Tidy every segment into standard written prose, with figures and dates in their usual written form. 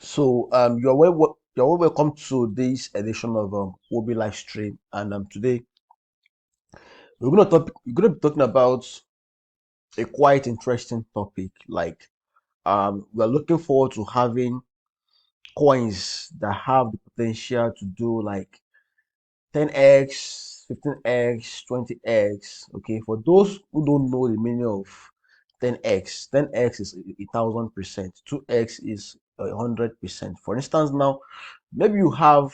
So you're well welcome to this edition of Obi Live Stream, and today we're gonna be talking about a quite interesting topic. Like we're looking forward to having coins that have the potential to do like 10x, 15x, 20x. Okay, for those who don't know the meaning of 10x, 10x is 1,000%, 2x is 100%. For instance, now maybe you have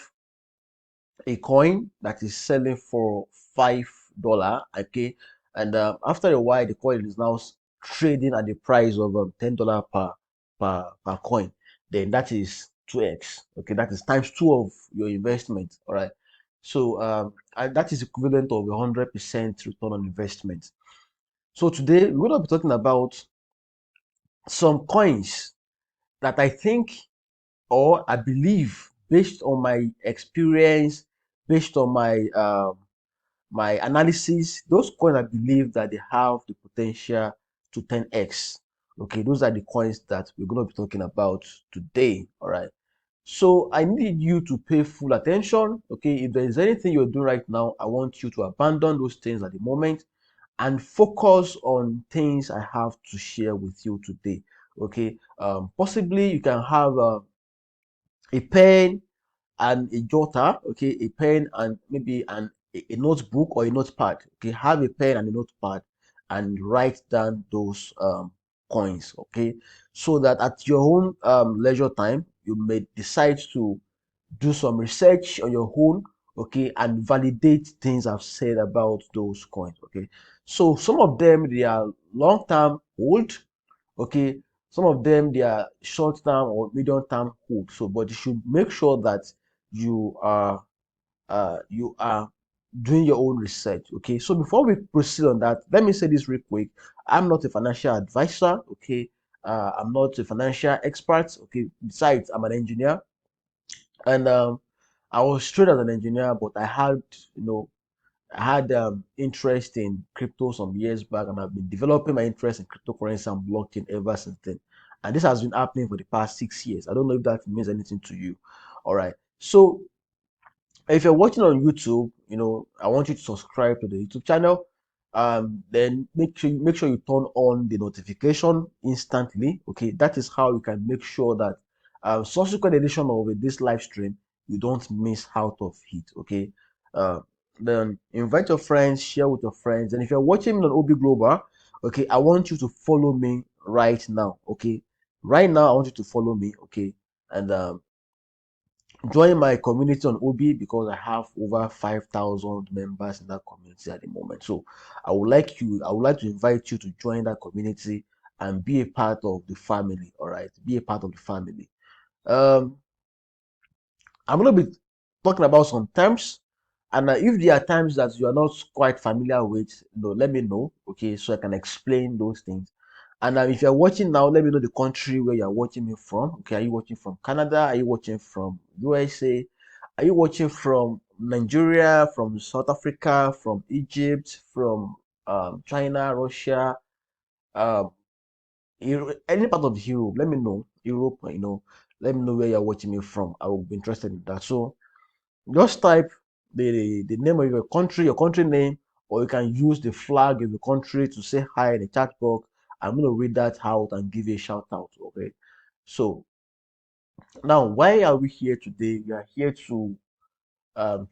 a coin that is selling for $5, okay, and after a while, the coin is now trading at the price of $10 per coin. Then that is 2x, okay, that is times two of your investment. All right, so and that is equivalent of 100% return on investment. So today we're going to be talking about some coins that I think or I believe, based on my experience, based on my analysis, those coins I believe that they have the potential to 10x. Okay, those are the coins that we're going to be talking about today. All right. So I need you to pay full attention. Okay, if there is anything you're doing right now, I want you to abandon those things at the moment and focus on things I have to share with you today. Okay, possibly you can have a pen and a jotter, okay, a pen and maybe a notebook or a notepad. Okay, have a pen and a notepad and write down those coins, okay, so that at your own leisure time you may decide to do some research on your own, okay, and validate things I've said about those coins, okay. So some of them they are long term hold, okay, some of them they are short term or medium term hold. So but you should make sure that you are doing your own research, okay. So before we proceed on that, let me say this real quick. I'm not a financial advisor, okay. I'm not a financial expert, okay. Besides, I'm an engineer, and I was trained as an engineer, but I had interest in crypto some years back, and I've been developing my interest in cryptocurrency and blockchain ever since then. And this has been happening for the past 6 years. I don't know if that means anything to you. All right. So if you're watching on YouTube, I want you to subscribe to the YouTube channel. Then make sure you turn on the notification instantly. Okay, that is how you can make sure that subsequent edition of this live stream you don't miss out of it. Okay, uh, then invite your friends, share with your friends, and if you're watching me on Obi Global, okay, I want you to follow me right now. Okay, right now I want you to follow me. Okay, and join my community on Obi because I have over 5,000 members in that community at the moment. So I would like to invite you to join that community and be a part of the family. All right, be a part of the family. Um, I'm going to be talking about some terms, and if there are terms that you are not quite familiar with, let me know, okay, so I can explain those things. And if you're watching now, let me know the country where you're watching me from. Okay, are you watching from Canada? Are you watching from USA? Are you watching from Nigeria, from South Africa, from Egypt, from China, Russia, um, any part of Europe? Let me know. Europe, let me know where you're watching me from. I will be interested in that. So just type the name of your country name, or you can use the flag of the country to say hi in the chat box. I'm going to read that out and give you a shout out. Okay. So now, why are we here today? We are here to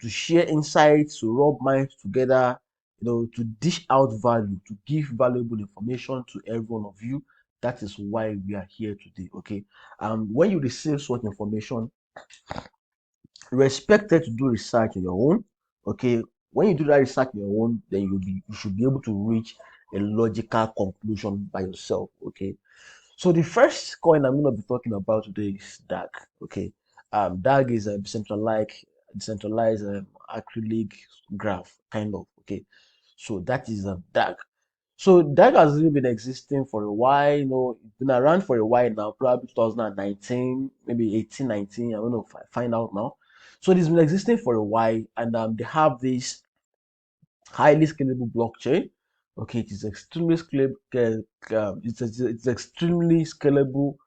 share insights, to rub minds together, to dish out value, to give valuable information to every one of you. That is why we are here today. Okay. When you receive such information, you're expected to do research on your own. Okay, when you do that research on your own, then you should be able to reach a logical conclusion by yourself. Okay, so the first coin I'm going to be talking about today is DAG. Okay, DAG is a decentralized acrylic graph kind of. Okay, so that is a DAG. So DAG has really been existing for a while. It's been around for a while now, probably 2019, maybe 18, 19. I don't know if I find out now. So it's been existing for a while, and they have this highly scalable blockchain. Okay, it is extremely scalable. It's extremely scalable,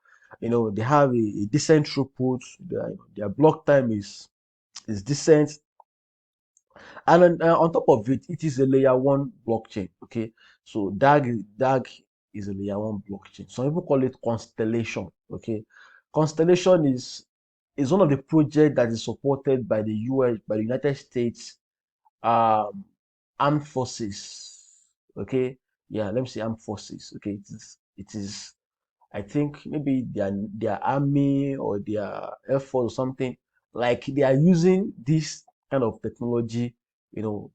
They have a decent throughput. Their block time is decent, and on top of it, it is a layer one blockchain. Okay, so DAG is a layer one blockchain. Some people call it Constellation. Okay, Constellation is one of the projects that is supported by the US, by the United States um, armed forces. Okay, yeah, let me say armed forces. Okay, it is I think maybe their army or their air force or something, like they are using this kind of technology, to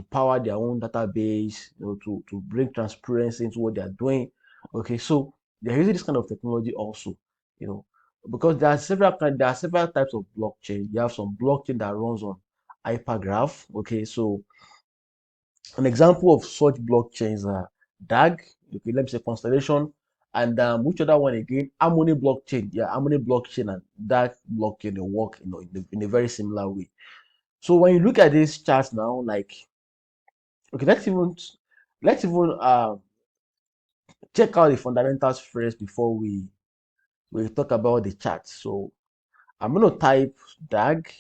power their own database, to bring transparency into what they are doing. Okay, so they're using this kind of technology also, you know, because there are several types of blockchain. You have some blockchain that runs on hypergraph. Okay, so an example of such blockchains are DAG, okay, let me say Constellation, and which other one again? Harmony blockchain. Yeah, Harmony blockchain and DAG blockchain, they work, in a very similar way. So when you look at these charts now, like, okay, let's even check out the fundamentals first before we talk about the charts. So I'm gonna type DAG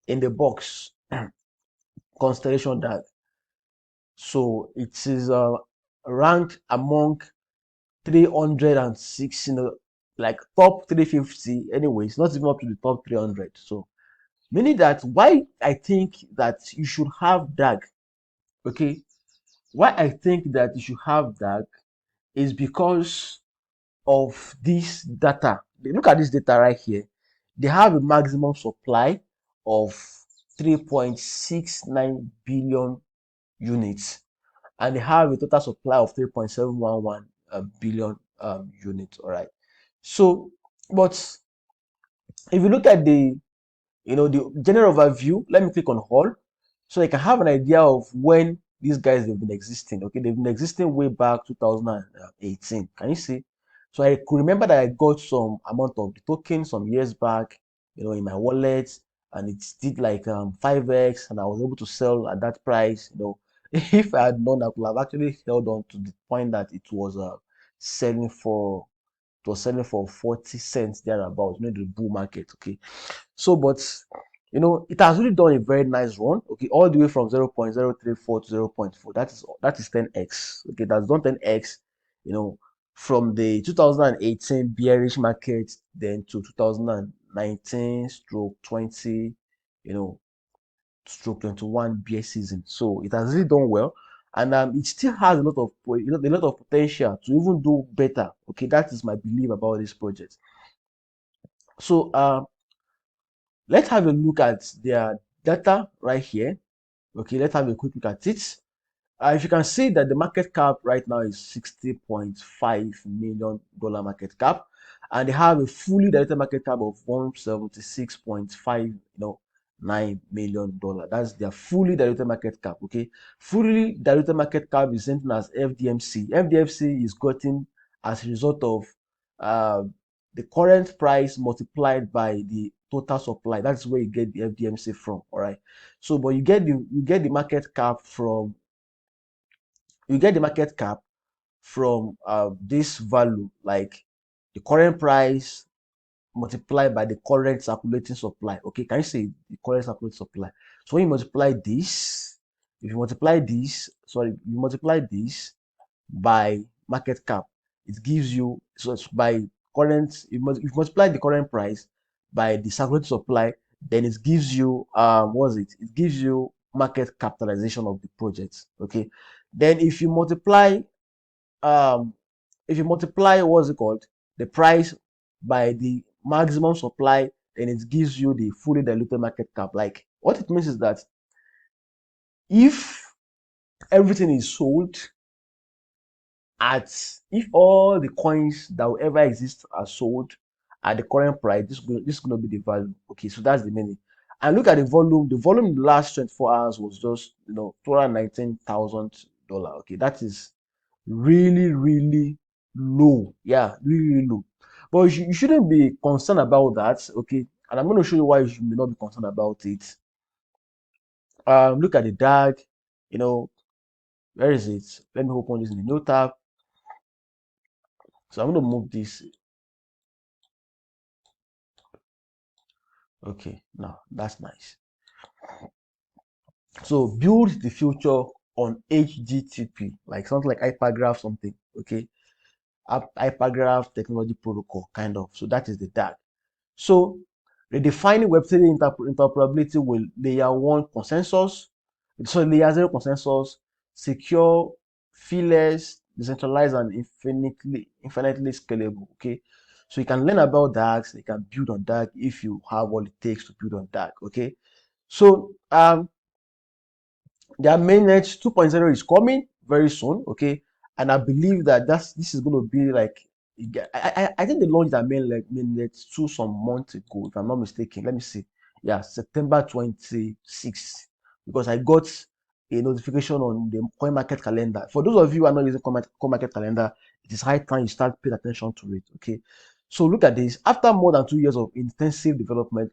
in the box, Constellation DAG. So it is ranked among 306, like top 350 anyway. It's not even up to the top 300. So meaning that why I think that you should have DAG. Okay, why I think that you should have DAG is because of this data. Look at this data right here. They have a maximum supply of 3.69 billion units, and they have a total supply of 3.711 billion units. All right. So, but if you look at the general overview, let me click on all, so I can have an idea of when these guys have been existing. Okay, they've been existing way back 2018. Can you see? So I could remember that I got some amount of the token some years back, in my wallet, and it did like 5x, and I was able to sell at that price. If I had known, I could have actually held on to the point that selling for it was selling for 40 cents thereabout, the bull market. Okay, so, but it has really done a very nice run. Okay, all the way from 0.034 to 0.4. That is 10x. Okay, that's done 10x. You know, from the 2018 bearish market, then to 2019 stroke 20, you know, stroke 21 bear season. So it has really done well, and it still has a lot of potential to even do better. Okay, that is my belief about this project. So let's have a look at their data right here. Okay, let's have a quick look at it. If you can see that the market cap right now is $60.5 million market cap, and they have a fully diluted market cap of 176.5, $9 million. That's their fully diluted market cap. Okay, fully diluted market cap is something as FDMC. FDMC is gotten as a result of uh, the current price multiplied by the total supply. That's where you get the FDMC from. All right. So, but you get the market cap from this value, like the current price multiplied by the current circulating supply. Okay, can you say the current circulating supply? So when you multiply this, if you multiply this, sorry, you multiply this by market cap, it gives you, so it's by current. If you multiply the current price by the circulating supply, then it gives you what's it? It gives you market capitalization of the project. Okay, then um if you multiply what's it called, the price by the maximum supply, then it gives you the fully diluted market cap. Like, what it means is that if everything is sold at if all the coins that will ever exist are sold at the current price, this is going to be the value. Okay, so that's the meaning. And look at the volume. The volume in the last 24 hours was just $219,000. Okay, that is really, really low. Yeah, really, really low. But you shouldn't be concerned about that. Okay, and I'm going to show you why you should not be concerned about it. Look at the DAG. Where is it? Let me open this in the new tab. So I'm going to move this. Okay, now that's nice. So build the future on HGTP, like something like hypergraph something. Okay, hypergraph technology protocol, kind of. So that is the DAG. So redefining Web3 interoperability with layer one consensus, so layer zero consensus, secure, fearless, decentralized, and infinitely scalable. Okay, so you can learn about DAGs, you can build on DAG if you have what it takes to build on DAG. Okay, so their mainnet 2.0 is coming very soon, okay? And I believe that this is going to be like I think they launched their mainnet two some months ago, if I'm not mistaken. Let me see. Yeah, September 26th. Because I got a notification on the coin market calendar. For those of you who are not using coin market calendar, it is high time you start paying attention to it. Okay. So look at this. After more than 2 years of intensive development,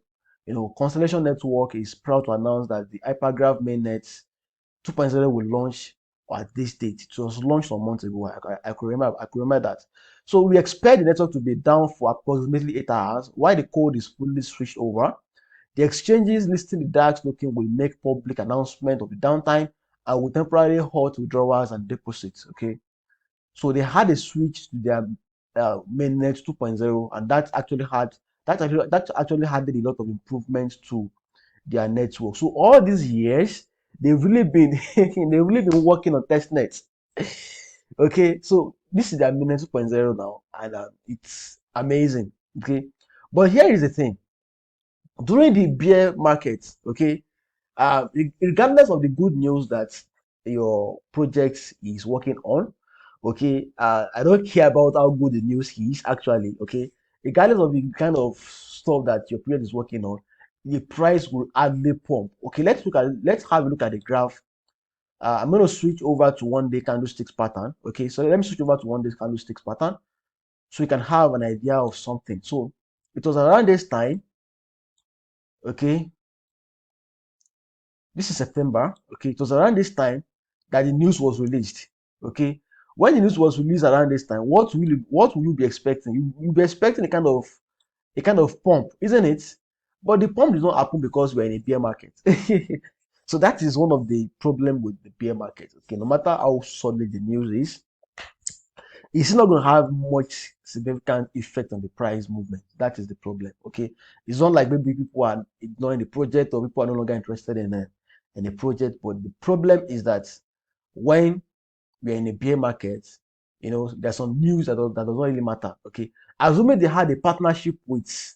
Constellation Network is proud to announce that the Hypergraph mainnet 2.0 will launch at this date. It was launched some months ago. I could remember that. So we expect the network to be down for approximately 8 hours while the code is fully switched over. The exchanges listing the DAX token will make public announcement of the downtime and will temporarily halt withdrawals and deposits. Okay. So they had a switch to their mainnet 2.0, and that actually added a lot of improvements to their network. So all these years, they've really been they've really been working on test nets. Okay, so this is their mainnet 2.0 now, and it's amazing. Okay, but here is the thing: during the bear market, okay, regardless of the good news that your project is working on, okay, I don't care about how good the news is actually, okay, regardless of the kind of stuff that your project is working on, the price will hardly pump. Okay, let's have a look at the graph. I'm going to switch over to 1 day candlesticks pattern. Okay, so let me switch over to 1 day candlesticks pattern so you can have an idea of something. So it was around this time, okay, this is September. Okay, it was around this time that the news was released. Okay, when the news was released around this time, what will you be expecting? You'll be expecting a kind of pump, isn't it? But the pump did not happen because we're in a bear market. So that is one of the problem with the bear market. Okay, no matter how solid the news is, it's not going to have much significant effect on the price movement. That is the problem. Okay, it's not like maybe people are ignoring the project or people are no longer interested in the project. But the problem is that when we are in a bear market, there's some news that does not really matter. Okay, assuming they had a partnership with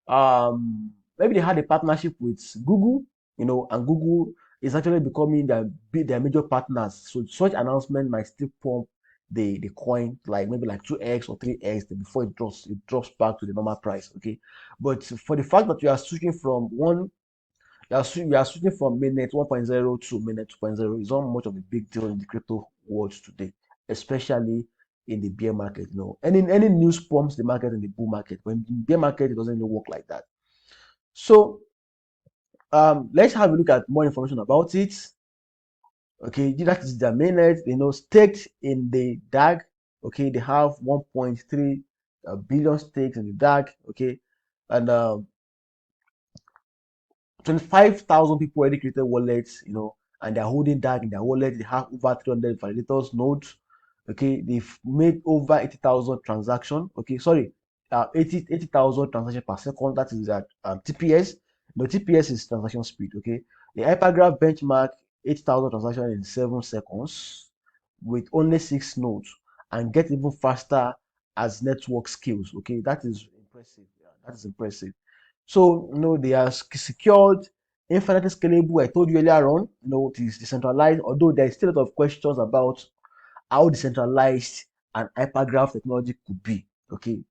maybe they had a partnership with Google, and Google is actually becoming their major partners. So such announcement might still pump the coin like maybe like 2x or 3x before it drops back to the normal price. Okay, but for the fact that you are switching from mainnet 1.0 to mainnet 2.0 is not much of a big deal in the crypto world today, especially in the bear market. Any news pumps the market in the bull market. When in bear market, it doesn't really work like that. So let's have a look at more information about it. Okay, that is their mainnet, staked in the DAG. Okay, they have 1.3 billion stakes in the DAG. Okay, and 25,000 people already created wallets, and they're holding that in their wallet. They have over 300 validators nodes. Okay, they've made over 80,000 transactions. Okay, sorry, 80,000 transactions per second. That is that TPS. No, TPS is transaction speed. Okay, the Hypergraph benchmark 8,000 transactions in 7 seconds with only 6 nodes and get even faster as network scales. Okay, that is impressive. Yeah, that is impressive. So, they are secured, infinitely scalable. I told you earlier on, it is decentralized, although there is still a lot of questions about how decentralized an hypergraph technology could be. Okay.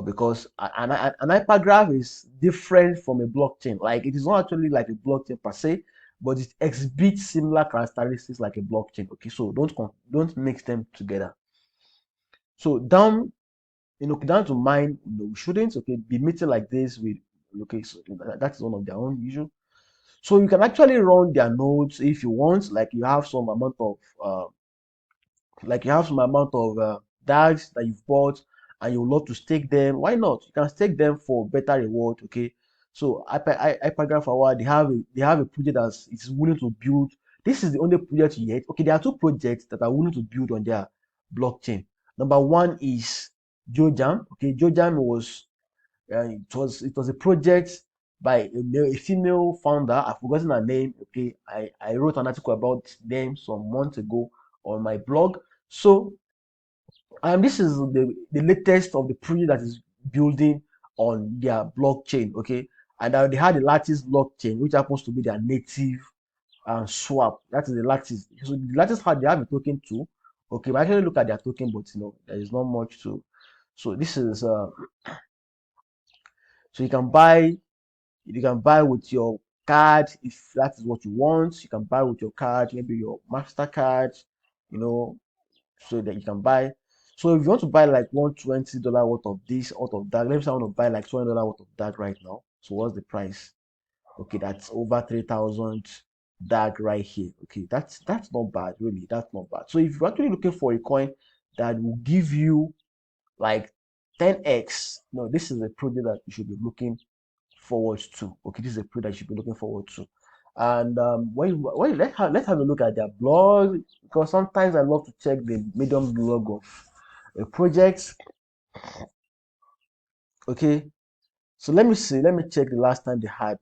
Because an hypergraph is different from a blockchain. Like it is not actually like a blockchain per se, but it exhibits similar characteristics like a blockchain. Okay, so don't mix them together. So down to mine, we shouldn't be meeting like this with okay, so that's one of their own issue. So you can actually run their nodes if you want, like you have some amount of DAGs that you've bought and you would love to stake them. Why not? You can stake them for better reward. Okay, So Hypergraph Award, they have a project that is willing to build. This is the only project yet. Okay, there are two projects that are willing to build on their blockchain. Number one is Jojam. Okay, Jojam was it was a project by a female founder. I've forgotten her name. Okay, I wrote an article about them some months ago on my blog. So this is the latest of the project that is building on their blockchain. Okay, and they had the lattice blockchain, which happens to be their native swap. That is the lattice. So the lattice had they have a token too. Okay, but actually look at their token, but there is not much to. So this is so you can buy with your card if that is what you want. You can buy with your card, maybe your MasterCard, you know, so that you can buy. So if you want to buy like $120 worth of this, out of that, let me say I want to buy like $200 worth of that right now. So what's the price? Okay, that's over 3,000 DAG right here. Okay, that's not bad, really. That's not bad. So if you're actually looking for a coin that will give you like 10x, no, this is a project that you should be looking forward to. Okay, this is a project that you should be looking forward to. And let's have a look at their blog, because sometimes I love to check the Medium blog of a project. Okay, so let me see. Let me check the last time they had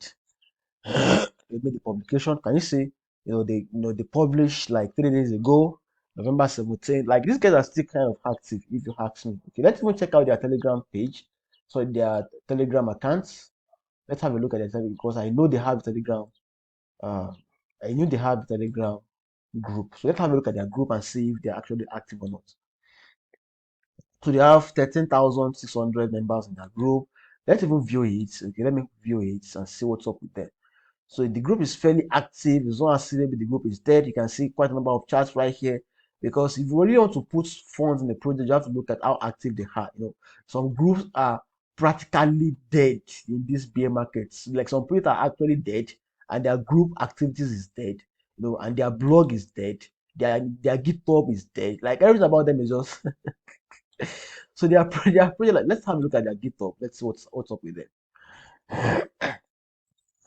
they made the publication. Can you see? They published like 3 days ago, November 17th. Like these guys are still kind of active, if you ask me. Okay, let's even check out their Telegram page. So their Telegram accounts. Let's have a look at their Telegram, because I know they have Telegram. Uh, I knew they have Telegram group. So let's have a look at their group and see if they're actually active or not. So they have 13,600 members in their group. Let's even view it. Okay, let me view it and see what's up with them. So the group is fairly active. It's not as if maybe the group is dead. You can see quite a number of charts right here. Because if you really want to put funds in the project, you have to look at how active they are. Some groups are practically dead in these bear markets. Like some people are actually dead, and their group activities is dead. And their blog is dead. Their GitHub is dead. Like everything about them is just so they are pretty like let's have a look at their GitHub. Let's see what's up with them.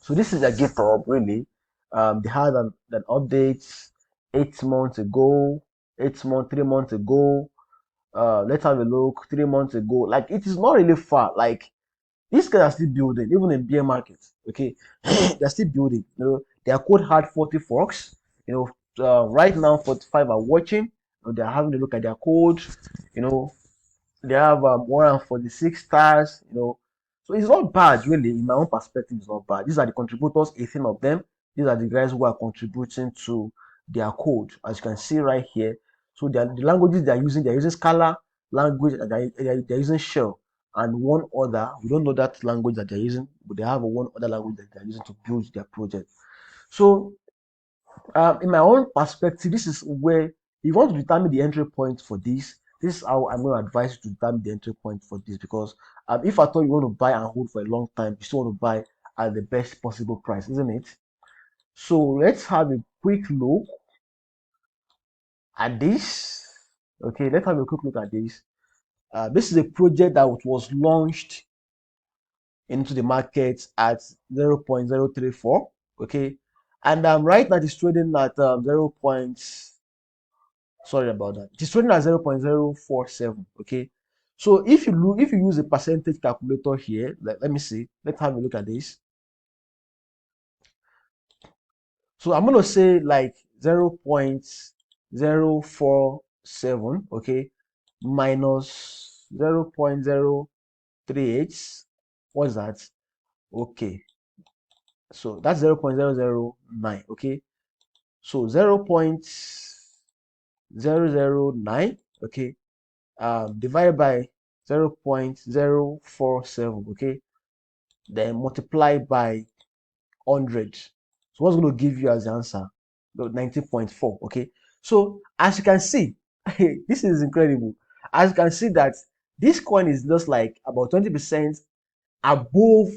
So this is their GitHub really. They had an update 8 months ago, 3 months ago. Let's have a look. 3 months ago, like it is not really far. Like these guys are still building, even in bear markets. Okay, they're still building. Their code had 40 forks. Right now 45 are watching. They're having a look at their code. You know, they have 146 stars. So it's not bad, really. In my own perspective, it's not bad. These are the contributors, 18 of them. These are the guys who are contributing to their code, as you can see right here. So the languages they're using Scala language, and they're using Shell and one other. We don't know that language that they're using, but they have one other language that they're using to build their project. So in my own perspective, this is where you want to determine the entry point for this. This is how I'm going to advise you to determine the entry point for this, because if I thought you want to buy and hold for a long time, you still want to buy at the best possible price, isn't it? So let's have a quick look at this. Okay, let's have a quick look at this. This is a project that was launched into the market at 0.034. Okay, and right now it's trading at 0. Sorry about that. It is trading at 0.047. Okay. So if you use a percentage calculator here, let me see. Let's have a look at this. So I'm gonna say like 0.047, okay, minus 0.038. What's that? Okay. So that's 0.009, okay. So 0.009, okay, divided by 0.047, okay, then multiply by 100. So what's going to give you as the answer? 19.4, okay. So as you can see, this is incredible. As you can see that this coin is just like about 20% above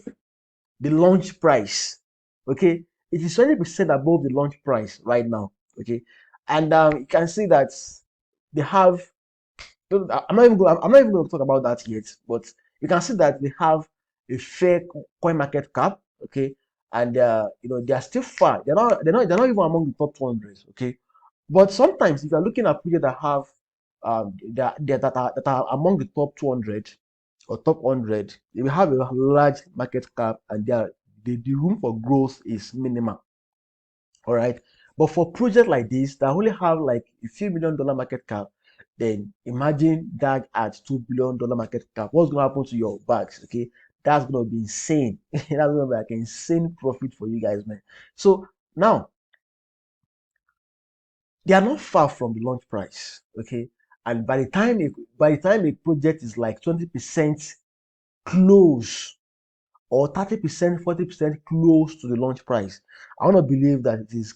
the launch price, okay. It is 20% above the launch price right now, okay. And you can see that they have I'm not even going to talk about that yet, but you can see that they have a fair coin market cap, okay, and they are still far. They're not even among the top 200, okay. But sometimes if you're looking at projects that have that are among the top 200 or top 100, they will have a large market cap, and the room for growth is minimal. All right. But for projects like this that only have like a few $1 million market cap, then imagine that at $2 billion market cap. What's going to happen to your bags? Okay. That's going to be insane. That's going to be like insane profit for you guys, man. So now they are not far from the launch price. Okay. And by the time a project is like 20% close, or 30%, 40% close to the launch price, I want to believe that it is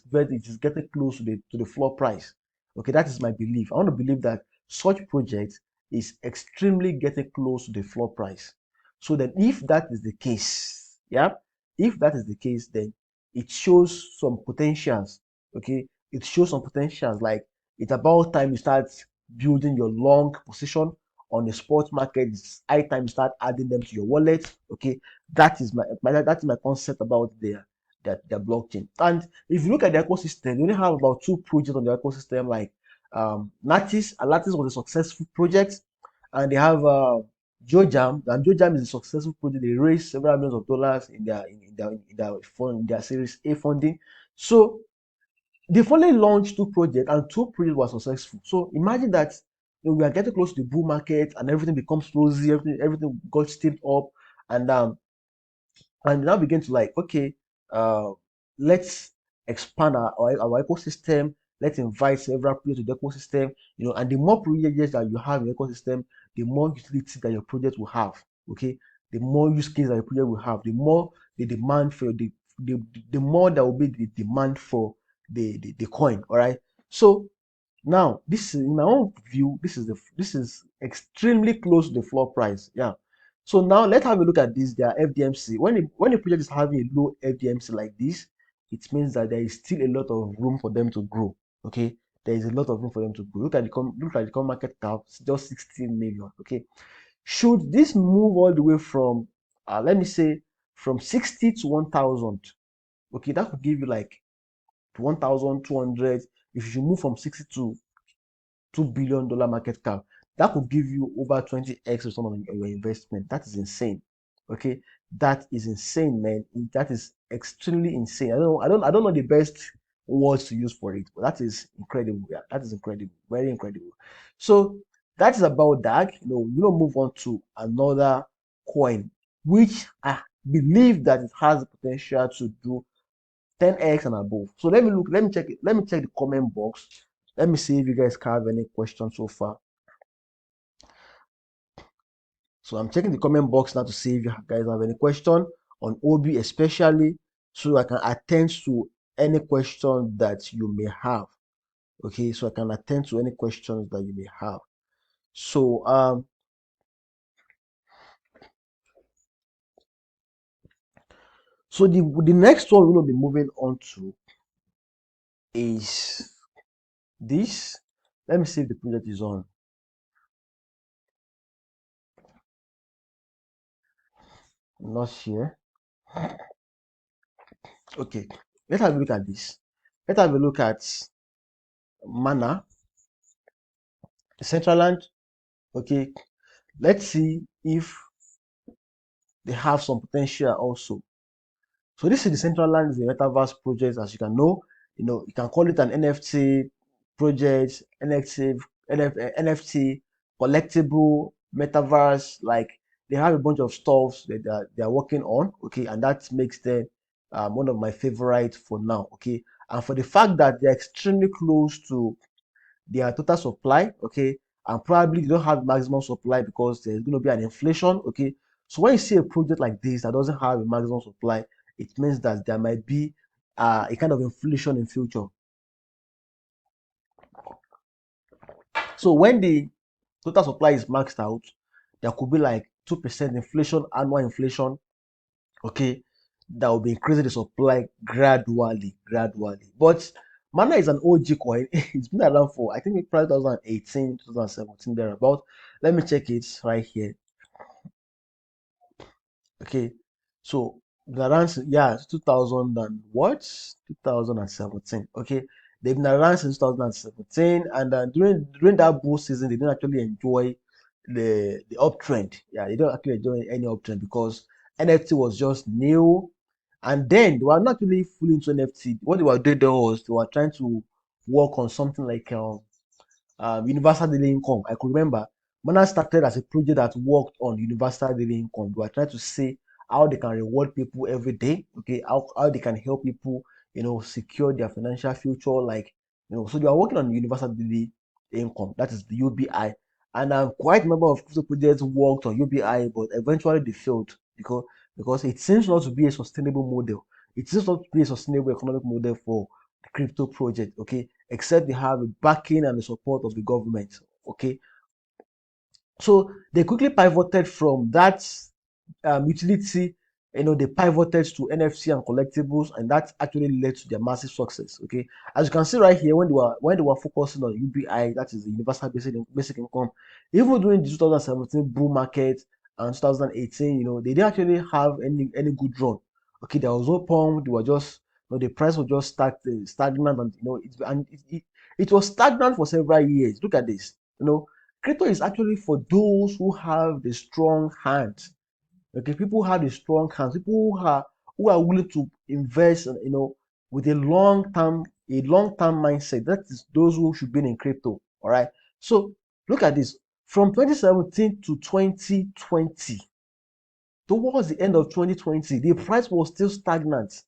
getting close to the floor price. Okay, that is my belief. I want to believe that such project is extremely getting close to the floor price. So then, if that is the case, yeah, if that is the case, then it shows some potentials. Okay, it shows some potentials. Like, it's about time you start building your long position on the sports market. It's high time you start adding them to your wallet. Okay, that is my concept about their blockchain. And if you look at the ecosystem, they only have about two projects on the ecosystem, like Lattice. And Lattice was a successful project, and they have GeoJam. And GeoJam is a successful project. They raised several millions of dollars in their Series A funding. So they've only launched two projects, and two projects were successful. So imagine that, we are getting close to the bull market, and everything becomes rosy, everything got steamed up, and now begin to, like, okay, uh let's expand our ecosystem. Let's invite several projects to the ecosystem, and the more projects that you have in the ecosystem, the more utility that your project will have. Okay, the more use case that your project will have, the more the demand for the more there will be the demand for the coin. All right. So now, this is, in my own view, this is extremely close to the floor price. Yeah. So now let's have a look at this. Their FDMC. When a project is having a low FDMC like this, it means that there is still a lot of room for them to grow. Okay, there is a lot of room for them to grow. Look at the market cap, it's just 16 million. Okay, should this move all the way from, let me say, from 60 to 1,000? Okay, that could give you like 1,200. If you move from 60 to $2 billion market cap, that could give you over 20x return on your investment. That is insane. Okay, that is insane, man. That is extremely insane. I don't know the best words to use for it, but that is incredible. Yeah, that is incredible, very incredible. So that is about that. Move on to another coin, which I believe that it has the potential to do 10x and above. So let me check the comment box. Let me see if you guys have any questions so far. So I'm checking the comment box now to see if you guys have any question on OB, especially, so I can attend to any question that you may have. Okay, so I can attend to any questions that you may have. So the next one we'll be moving on to is this. Let me see if the project is on. Not here. Okay, let's have a look at this. Let's have a look at Mana, Centraland. Okay, let's see if they have some potential also. So this is the Centraland, is the metaverse project. As you can know, you can call it an NFT project, NFT collectible metaverse. Like, they have a bunch of stuff that they are working on. Okay, and that makes them one of my favorite for now. Okay, and for the fact that they're extremely close to their total supply. Okay, and probably they don't have maximum supply because there's going to be an inflation. Okay, so when you see a project like this that doesn't have a maximum supply, it means that there might be a kind of inflation in future. So when the total supply is maxed out, there could be like 2% inflation, annual inflation. Okay, that will be increasing the supply gradually. But Mana is an OG coin. It's been around for, I think, probably 2018, 2017, thereabout. Let me check it right here. Okay, so around, yeah, 2000 and what? 2017. Okay, they've been around since 2017, and during that bull season, they didn't actually enjoy the uptrend. Yeah, they don't actually enjoy any uptrend because NFT was just new, and then they were not actually fully into NFT. What they were doing there was they were trying to work on something like universal daily income. I could remember Mana started as a project that worked on universal daily income. We are trying to see how they can reward people every day, okay, how they can help people, secure their financial future, like, so they are working on universal daily income, that is the UBI. And quite a number of crypto projects worked on UBI, but eventually they failed because it seems not to be a sustainable model. It seems not to be a sustainable economic model for the crypto project, okay, except they have the backing and the support of the government. Okay, so they quickly pivoted from that utility. They pivoted to NFC and collectibles, and that actually led to their massive success. Okay, as you can see right here, when they were focusing on UBI, that is the universal basic income, even during the 2017 bull market and 2018, they didn't actually have any good run. Okay, there was no pump. They were just, the price was just stagnant, and it was stagnant for several years. Look at this. Crypto is actually for those who have the strong hands. Okay, people who have the strong hands, people who are willing to invest, with a long term mindset. That is those who should be in crypto. All right. So look at this. From 2017 to 2020, towards the end of 2020, the price was still stagnant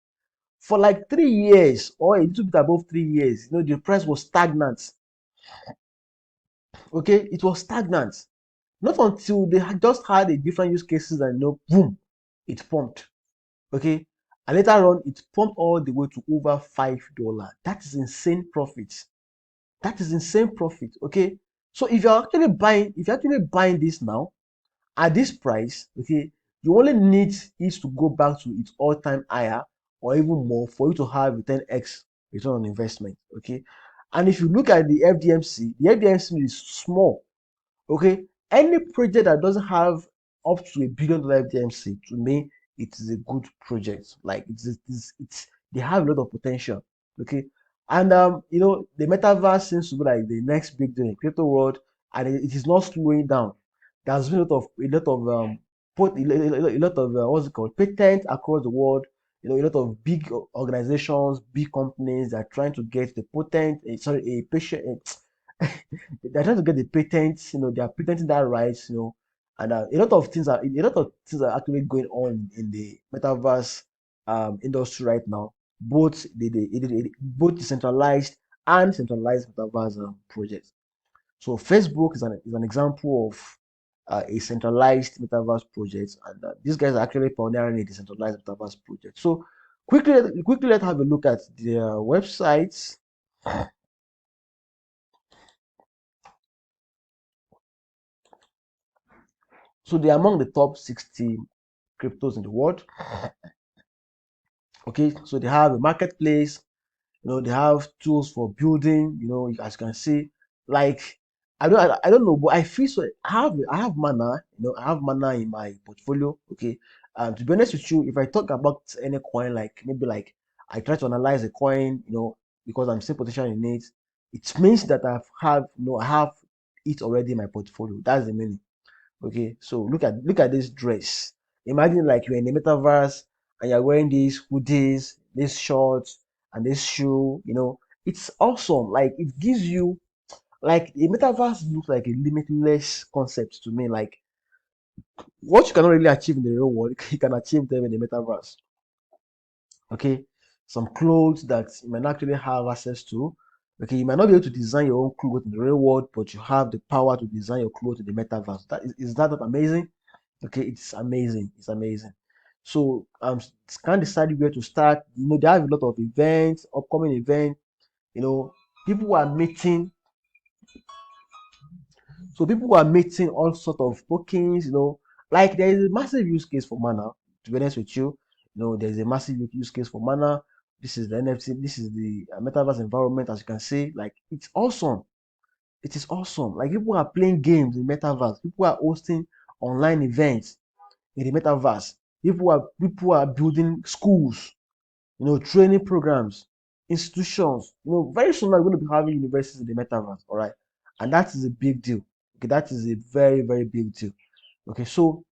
for like 3 years or a little bit above 3 years. The price was stagnant. Okay, it was stagnant. Not until they had just had a different use cases and boom, it pumped. Okay. And later on, it pumped all the way to over $5. That is insane profit. That is insane profit. Okay. So if you're actually buying this now at this price, okay, you only need it to go back to its all-time higher or even more for you to have a 10x return on investment. Okay. And if you look at the FDMC is small. Okay, any project that doesn't have up to $1 billion FDMC, to me, it is a good project. Like it's they have a lot of potential. Okay, and the metaverse seems to be like the next big thing in crypto world, and it is not slowing down. There's been a lot of what's it called, patents across the world. A lot of big organizations, big companies that are trying to get the a patient, they're trying to get the patents. They are patenting that rights. And a lot of things are actually going on in the metaverse industry right now, both both decentralized and centralized metaverse projects. So Facebook is an example of a centralized metaverse project, and these guys are actually pioneering a decentralized metaverse project. So quickly, let's have a look at their websites. So they're among the top 60 cryptos in the world. Okay, so they have a marketplace. They have tools for building. As you can see, like I don't know, but I feel so. I have Mana. I have Mana in my portfolio. Okay, and to be honest with you, if I talk about any coin, like maybe like I try to analyze a coin, because I'm still potential in it, it means that I have it already in my portfolio. That's the meaning. Okay, so look at this dress. Imagine like you're in the metaverse and you're wearing these hoodies, these shorts, and this shoe. It's awesome. Like it gives you, like, the metaverse looks like a limitless concept to me. Like what you cannot really achieve in the real world, you can achieve them in the metaverse. Okay, some clothes that you might not actually have access to. Okay, you might not be able to design your own clothes in the real world, but you have the power to design your clothes in the metaverse. Is that not amazing? Okay, it's amazing. It's amazing. So can't decide where to start. They have a lot of events, upcoming events. You know, people are meeting. So people are meeting all sort of tokens. Like there is a massive use case for Mana. To be honest with you, there's a massive use case for Mana. This is the NFT. This is the metaverse environment. As you can see, like it's awesome. It is awesome. Like people are playing games in metaverse. People are hosting online events in the metaverse. People are building schools, training programs, institutions. Very soon we're going to be having universities in the metaverse, all right? And that is a big deal. Okay, that is a very, very big deal. Okay, so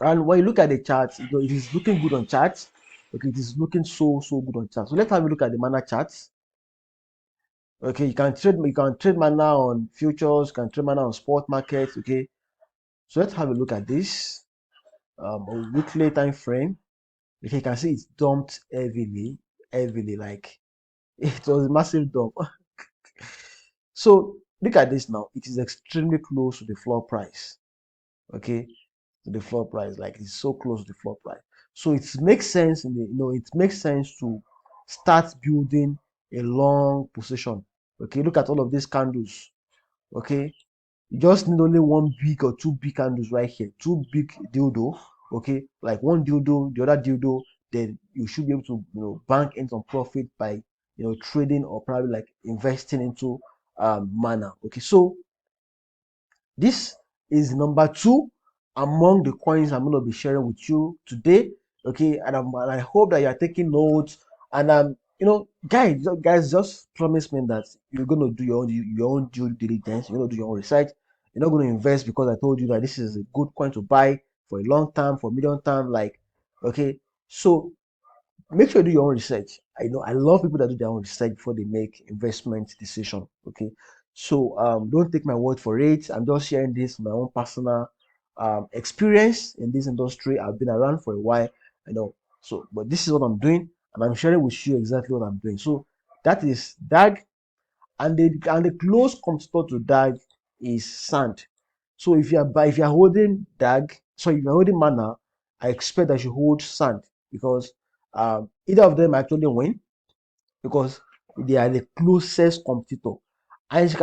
and when you look at the charts, it is looking good on charts. Okay, it is looking so good on charts. So let's have a look at the mana charts. Okay, you can trade mana on futures, you can trade mana on spot markets. Okay, so let's have a look at this a weekly time frame. Okay, you can see it's dumped heavily, like it was a massive dump. So look at this now. It is extremely close to the floor price. Okay, to the floor price, like it's so close to the floor price. So it makes sense it makes sense to start building a long position. Okay, look at all of these candles. Okay, you just need only one big or two big candles right here, two big dildo. Okay, like one dildo, the other dildo, then you should be able to bank in some profit by trading or probably like investing into mana. Okay, so this is number two among the coins I'm going to be sharing with you today. Okay, and I hope that you are taking notes. And guys, just promise me that you're going to do your own due diligence. You're going to do your own research. You're not going to invest because I told you that this is a good coin to buy for a long term, for medium term. Like, okay, so make sure you do your own research. I love people that do their own research before they make investment decision. Okay, so don't take my word for it. I'm just sharing this from my own personal experience in this industry. I've been around for a while. I know. So, but this is what I'm doing, and I'm sharing with you exactly what I'm doing. So that is DAG, and the close competitor to DAG is Sand. So if you're holding DAG, so if you're holding Mana, I expect that you hold Sand, because either of them actually win, because they are the closest competitor. And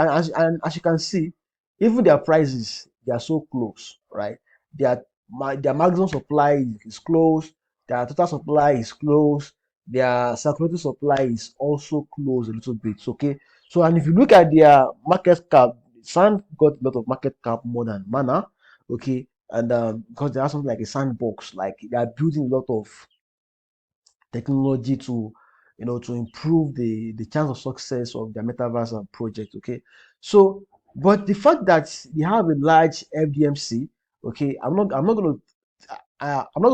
as you can see, even their prices, they are so close, right? Their maximum supply is close, their total supply is close, their circulating supply is also close a little bit. Okay, so and if you look at their market cap, Sand got a lot of market cap more than Mana. Okay, and because they have something like a sandbox, like they are building a lot of technology to improve the chance of success of their metaverse project. Okay, so but the fact that they have a large FDMC, okay, I'm not going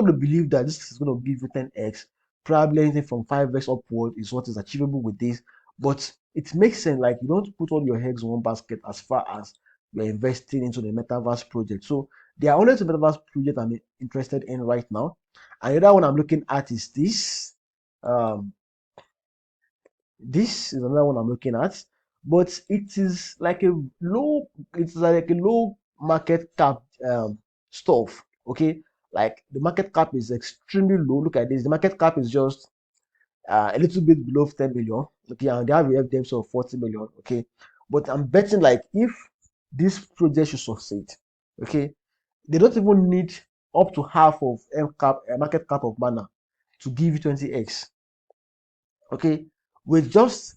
to believe that this is going to give you 10x. Probably anything from 5x upward is what is achievable with this. But it makes sense, like you don't put all your eggs in one basket as far as you're investing into the metaverse project. So there are only two metaverse projects I'm interested in right now. And the other one I'm looking at is this. Um, this is another one I'm looking at, but it is like a low market cap stuff. Okay, like the market cap is extremely low. Look at this. The market cap is just a little bit below 10 million. Okay, and they have a FDMC of 40 million. Okay, but I'm betting like if this project should succeed, okay, they don't even need up to half of market cap of Mana to give you 20x. Okay, with just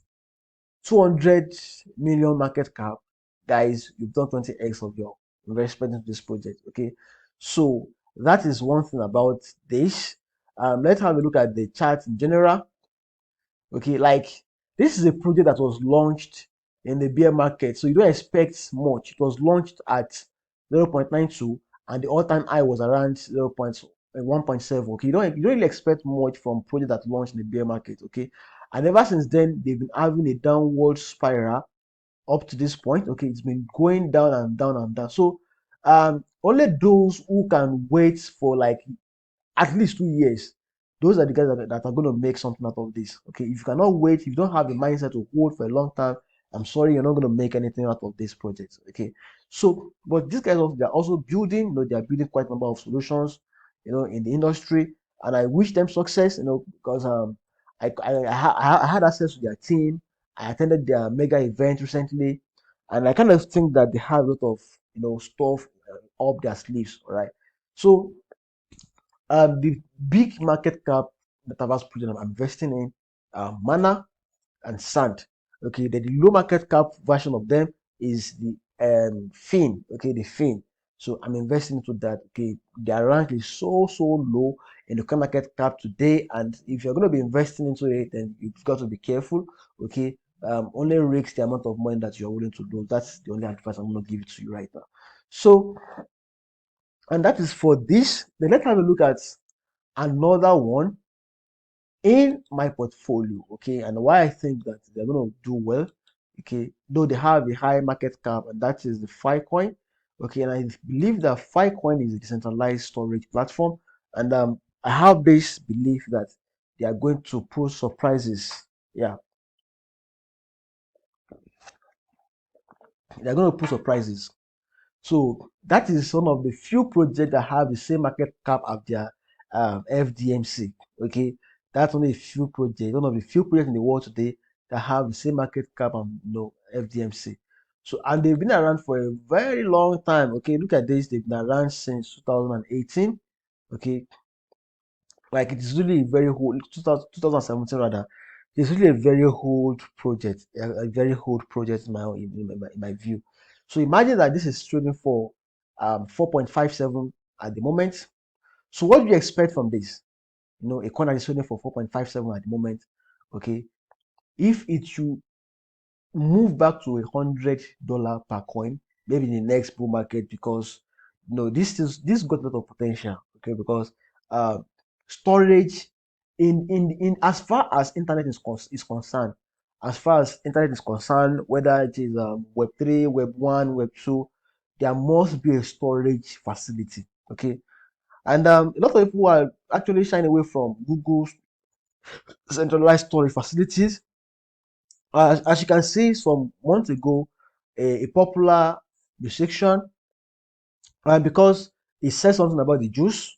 200 million market cap, guys, you've done 20x of your investment into this project. Okay, so that is one thing about this. Let's have a look at the chart in general. Okay, like this is a project that was launched in the bear market, so you don't expect much. It was launched at 0.92, and the all-time high was around 0.1.7. Okay, you don't really expect much from project that launched in the bear market. Okay, and ever since then they've been having a downward spiral up to this point. Okay, it's been going down and down and down. So only those who can wait for like at least 2 years. Those are the guys that are going to make something out of this. Okay, if you cannot wait, if you don't have the mindset to hold for a long time, I'm sorry, you're not going to make anything out of this project. Okay, so but these guys also, they're also building, they are building quite a number of solutions, in the industry, and I wish them success, because I had access to their team. I attended their mega event recently, and I kind of think that they have a lot of stuff up their sleeves. All right, so the big market cap metaverse project I'm investing in Mana and Sand. Okay, the low market cap version of them is the Fin. Okay, the Fin. So I'm investing into that. Okay, their rank is so low in the coin market cap today, and if you're going to be investing into it, then you've got to be careful. Okay, only risk the amount of money that you're willing to lose. That's the only advice I'm going to give it to you right now. So, and that is for this. Then let's have a look at another one in my portfolio, okay, and why I think that they're going to do well, okay, though they have a high market cap, and that is the Filecoin, okay, and I believe that Filecoin is a decentralized storage platform, and I have this belief that they are going to pull surprises. Yeah, they're going to pull surprises. So that is one of the few projects that have the same market cap as their FDMC. Okay, that's only a few projects, one of the few projects in the world today that have the same market cap and FDMC. So and they've been around for a very long time. Okay, look at this; they've been around since 2018. Okay, like it is really a very old 2017 rather. It's really a very old project, a very old project in my view. So imagine that this is trading for 4.57 at the moment. So what do you expect from this? A coin that is trading for 4.57 at the moment. Okay, if it should move back to $100 per coin, maybe in the next bull market, because this got a lot of potential. Okay, because storage in as far as internet is concerned, as far as internet is concerned, whether it is Web3, Web1, Web2, there must be a storage facility. Okay, and a lot of people are actually shying away from Google's centralized storage facilities. As you can see, some months ago, a popular musician, because he said something about the Jews,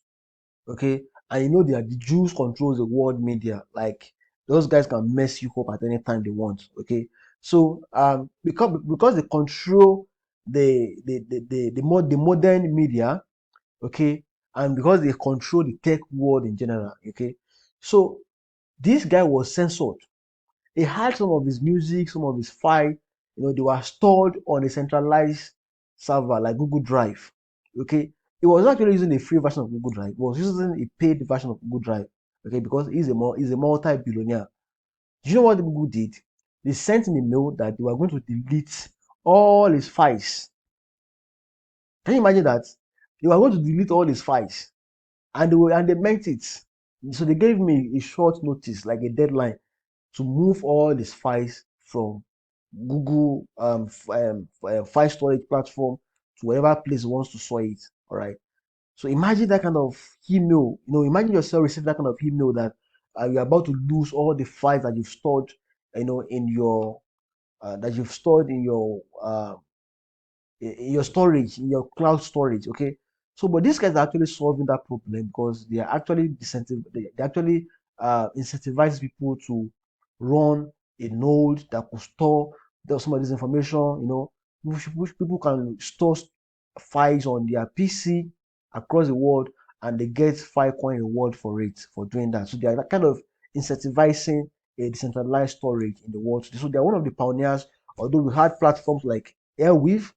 okay, and that the Jews controls the world media. Like those guys can mess you up at any time they want, okay. So because they control the modern media, okay, and because they control the tech world in general, okay. So this guy was censored. He had some of his music, some of his files, they were stored on a centralized server like Google Drive. Okay. He was actually using a free version of Google Drive. He was using a paid version of Google Drive. Okay, because he's a multi-billionaire. Do you know what Google did? They sent him a mail that they were going to delete all his files. Can you imagine that? They were going to delete all his files. And they meant it. So they gave me a short notice, like a deadline, to move all these files from Google file storage platform to whatever place he wants to store it. All right. So imagine that kind of email. Imagine yourself receiving that kind of email that you're about to lose all the files that you've stored, in your that you've stored in your storage, in your cloud storage. Okay. So, but these guys are actually solving that problem because they are actually they actually incentivize people to run a node that could store some of this information. Which people can store files on their PC across the world, and they get Filecoin reward for it for doing that. So they are kind of incentivizing a decentralized storage in the world today. So they are one of the pioneers. Although we had platforms like Airweave,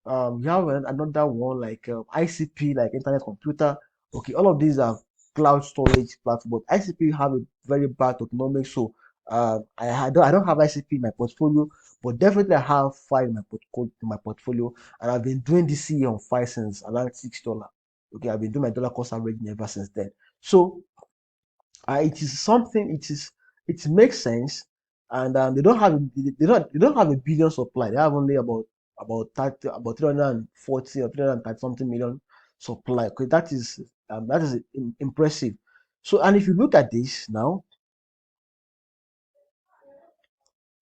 you have another one like ICP, like Internet Computer. Okay, all of these are cloud storage platforms, but ICP have a very bad tokenomics. So I don't have ICP in my portfolio, but definitely I have five in my portfolio, and I've been doing this year on five since around $6. Okay, I've been doing my dollar cost averaging ever since then. So it is something. It makes sense, and they don't have a billion supply. They have only about 30, about 340 or 330 something million supply. Okay, that is impressive. So, and if you look at this now,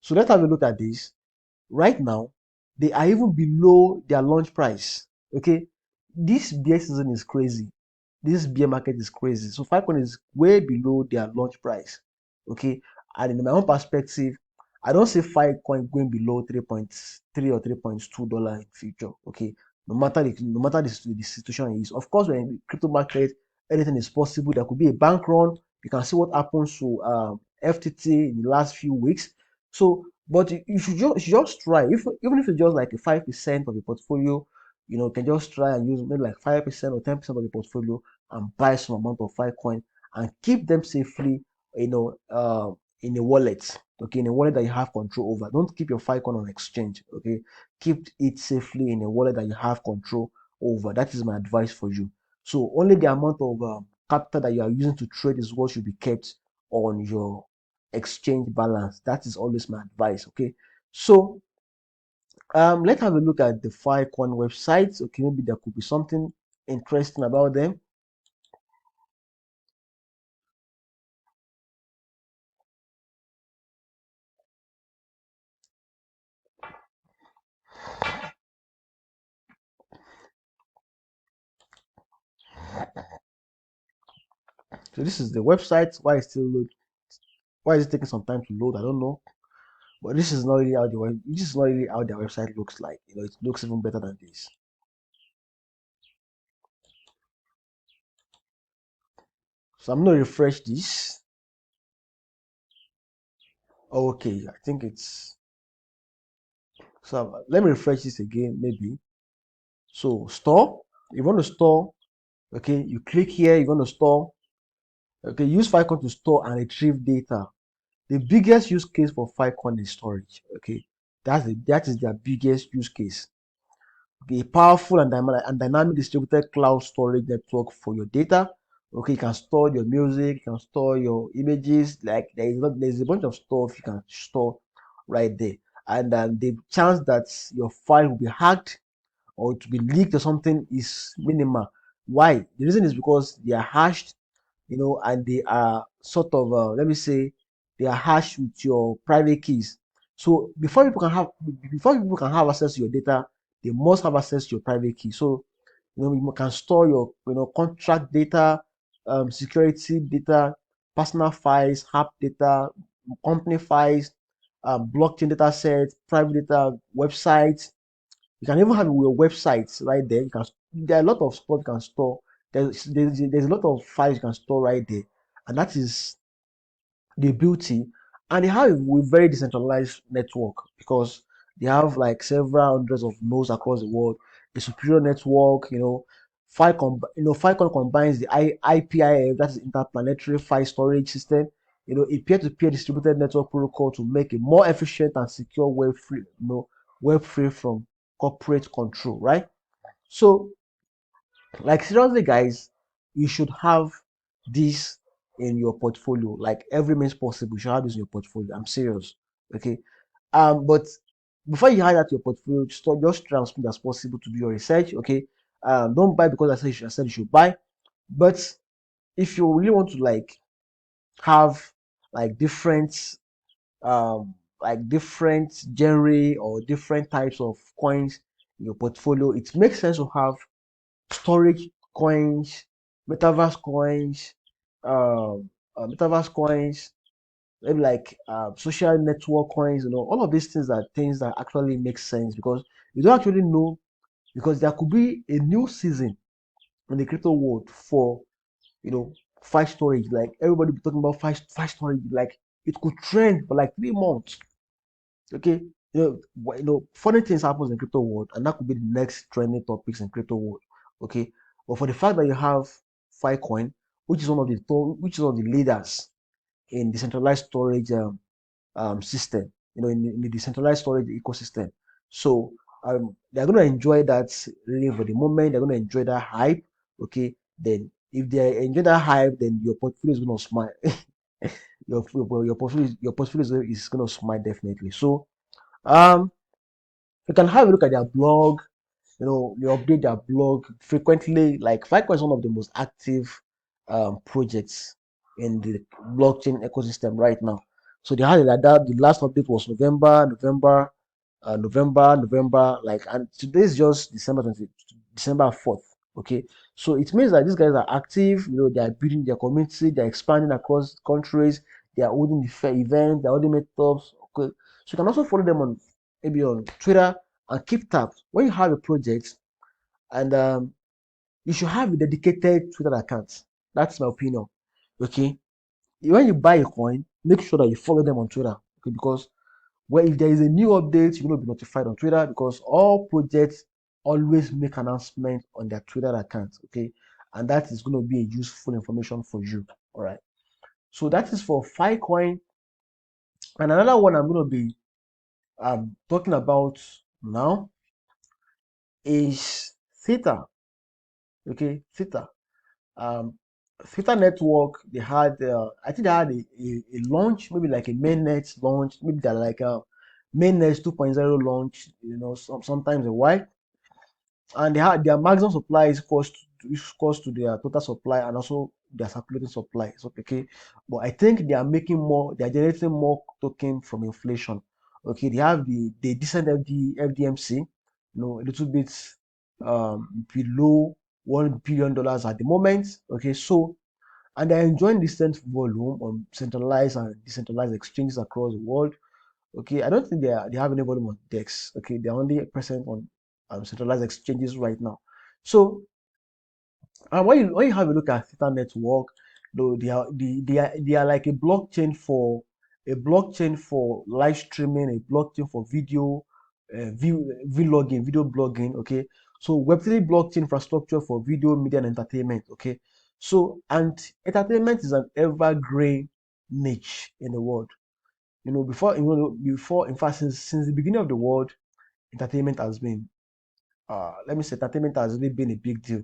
so let's have a look at this. Right now, they are even below their launch price. Okay, this bear season is crazy. This bear market is crazy. So Filecoin is way below their launch price. Okay, and in my own perspective, I don't see Filecoin going below 3.3 or $3.2 in future. Okay, no matter the situation is. Of course, when in the crypto market, anything is possible. There could be a bank run. You can see what happens to FTT in the last few weeks. So, but you should just try. Even if it's just like a 5% of your portfolio, You can just try and use maybe like 5% or 10% of the portfolio and buy some amount of Filecoin and keep them safely, in a wallet. Okay, in a wallet that you have control over. Don't keep your Filecoin on exchange. Okay, keep it safely in a wallet that you have control over. That is my advice for you. So only the amount of capital that you are using to trade is what should be kept on your exchange balance. That is always my advice. Okay, so let's have a look at the Filecoin websites. Okay, maybe there could be something interesting about them. So this is the website. Why is it taking some time to load? I don't know. But this is not really how this is not really how their website looks like. It looks even better than this. So I'm gonna refresh this. Okay, I think it's so. Let me refresh this again, maybe. So store. You want to store. Okay, you click here. You want to store. Okay, use Filecoin to store and retrieve data. The biggest use case for Filecoin is storage. Okay, that is their biggest use case. A powerful and dynamic distributed cloud storage network for your data. Okay, you can store your music, you can store your images. Like there's a bunch of stuff you can store right there, and the chance that your file will be hacked or to be leaked or something is minimal. Why? The reason is because they are hashed, and they are sort of, let me say, they are hashed with your private keys. So before people can have access to your data, they must have access to your private key. So you can store your contract data, security data, personal files, app data, company files, blockchain data sets, private data, websites. You can even have your websites right there. There are a lot of stuff you can store. There's a lot of files you can store right there, and that is the beauty. And they have a very decentralized network because they have like several hundreds of nodes across the world. A superior network, Filecoin combines the IPIF, that is interplanetary file storage system, a peer-to-peer distributed network protocol to make a more efficient and secure web free from corporate control, right? So, like seriously, guys, you should have this in your portfolio. Like every means possible, you should have this in your portfolio. I'm serious. Okay. But before you add that to your portfolio, just try as much as possible to do your research. Okay. Don't buy because I said you should buy. But if you really want to have like different different genre or different types of coins in your portfolio, it makes sense to have storage coins, metaverse coins, maybe like social network coins. All of these things are things that actually make sense because you don't actually know, because there could be a new season in the crypto world for you know file storage. Like everybody be talking about file storage, like it could trend for like 3 months. Okay, funny things happens in crypto world, and that could be the next trending topics in crypto world. Okay, but for the fact that you have Filecoin, which is one of the leaders in decentralized storage system, in the decentralized storage ecosystem. So they're going to enjoy that really for the moment. They're going to enjoy that hype. Okay, then if they enjoy that hype, then your portfolio is going to smile. Your portfolio is going to smile definitely. So um, you can have a look at their blog. They update their blog frequently. Like Filecoin is one of the most active projects in the blockchain ecosystem right now. So they had it like that. The last update was November. Like, and today is just December 4th. Okay, so it means that these guys are active. They are building their community. They are expanding across countries. They are holding the fair events. They are holding meetups. Okay, so you can also follow them on maybe on Twitter and keep tabs when you have a project, and you should have a dedicated Twitter account. That's my opinion. Okay, when you buy a coin, make sure that you follow them on Twitter. Okay, because if there is a new update, you will be notified on Twitter because all projects always make announcement on their Twitter account, okay? And that is going to be a useful information for you, all right? So that is for Filecoin. And another one I'm going to be talking about now is Theta, okay? Theta. Um, Theta Network, they had, I think they had a launch, maybe like a mainnet launch, maybe they're like a mainnet 2.0 launch, sometimes a while. And they had their maximum supply is cost to their total supply and also their circulating supply. So okay, but I think they are generating more token from inflation. Okay, they decent FDMC, a little bit below $1 billion at the moment. Okay, so and they're enjoying decent volume on centralized and decentralized exchanges across the world. Okay, I don't think they have any volume on DEX. Okay, they're only present on centralized exchanges right now. So when you have a look at Theta Network, though they are like a blockchain for live streaming, a blockchain for video, vlogging, video blogging. Okay, so Web3 blockchain infrastructure for video, media, and entertainment. Okay, so and entertainment is an evergreen niche in the world. Before, in fact, since the beginning of the world, entertainment has been, let me say, entertainment has really been a big deal.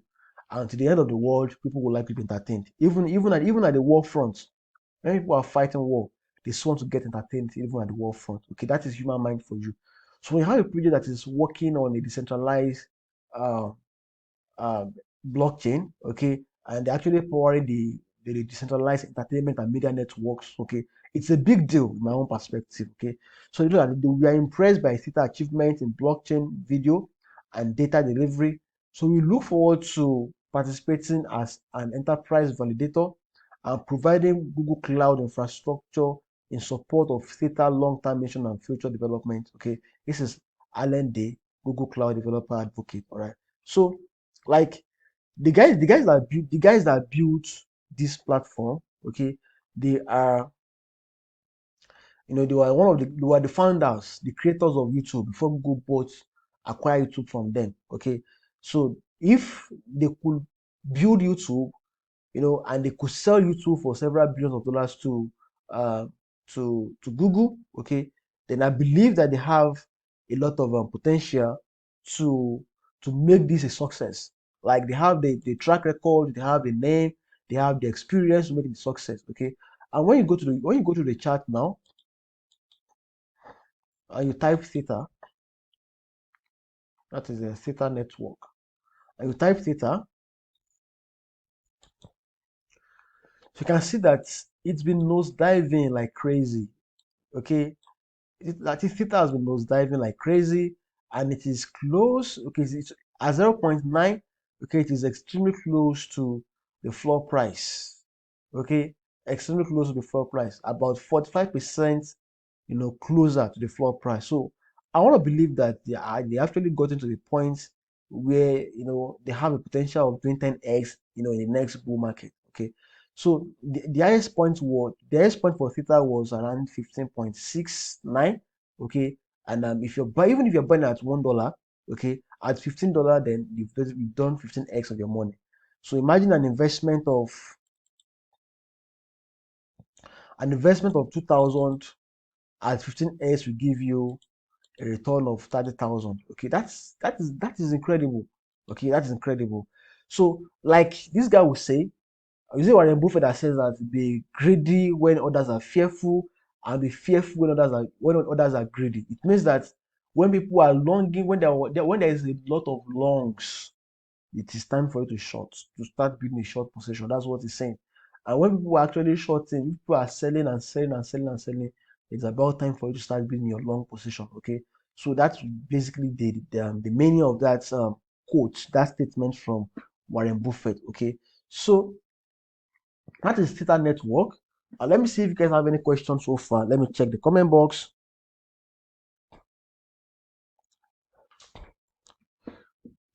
And to the end of the world, people would like to be entertained. Even at the war front, when people are fighting war, they still want to get entertained even at the war front. Okay, that is human mind for you. So when you have a project that is working on a decentralized uh, um, blockchain, okay, and they're actually powering the decentralized entertainment and media networks, okay, it's a big deal in my own perspective, okay. So we are impressed by Theta achievement in blockchain, video, and data delivery. So we look forward to participating as an enterprise validator and providing Google Cloud infrastructure in support of Theta long-term mission and future development. Okay, this is Alan Day, Google Cloud Developer Advocate. All right. So like the guys that built this platform, okay, they are they were the founders, the creators of YouTube before Google acquire YouTube from them. Okay, so if they could build YouTube, and they could sell YouTube for several billions of dollars uh, to Google. Okay, then I believe that they have a lot of potential to to make this a success. Like they have the track record, they have the name, they have the experience to make it a success. Okay, and when you go to the chart now and you type theta, that is a theta network, and you type theta, you can see that it's been nose diving like crazy. Okay, Latin theta has been nosediving like crazy, and it is close. Okay, it's at 0.9. Okay, it is extremely close to the floor price. Okay, extremely close to the floor price, about 45%, closer to the floor price. So I want to believe that they actually gotten to the point where they have a potential of doing 10x, in the next bull market. Okay, so the highest point for theta was around 15.69. Okay, and even if you're buying at $1, okay, at $15, then you've done 15x of your money. So imagine an investment of 2,000 at 15x will give you a return of 30,000. Okay, that is incredible. Okay, that is incredible. So, like this guy will say, is it Warren Buffett that says that be greedy when others are fearful, and be fearful when others are greedy? It means that when people are longing, when there is a lot of longs, it is time for you to start building a short position. That's what he's saying. And when people are actually shorting, people are selling and selling and selling and selling, it's about time for you to start building your long position. Okay, so that's basically the meaning of that quote, that statement from Warren Buffett. Okay, so that is Theta Network. Let me see if you guys have any questions so far. Let me check the comment box.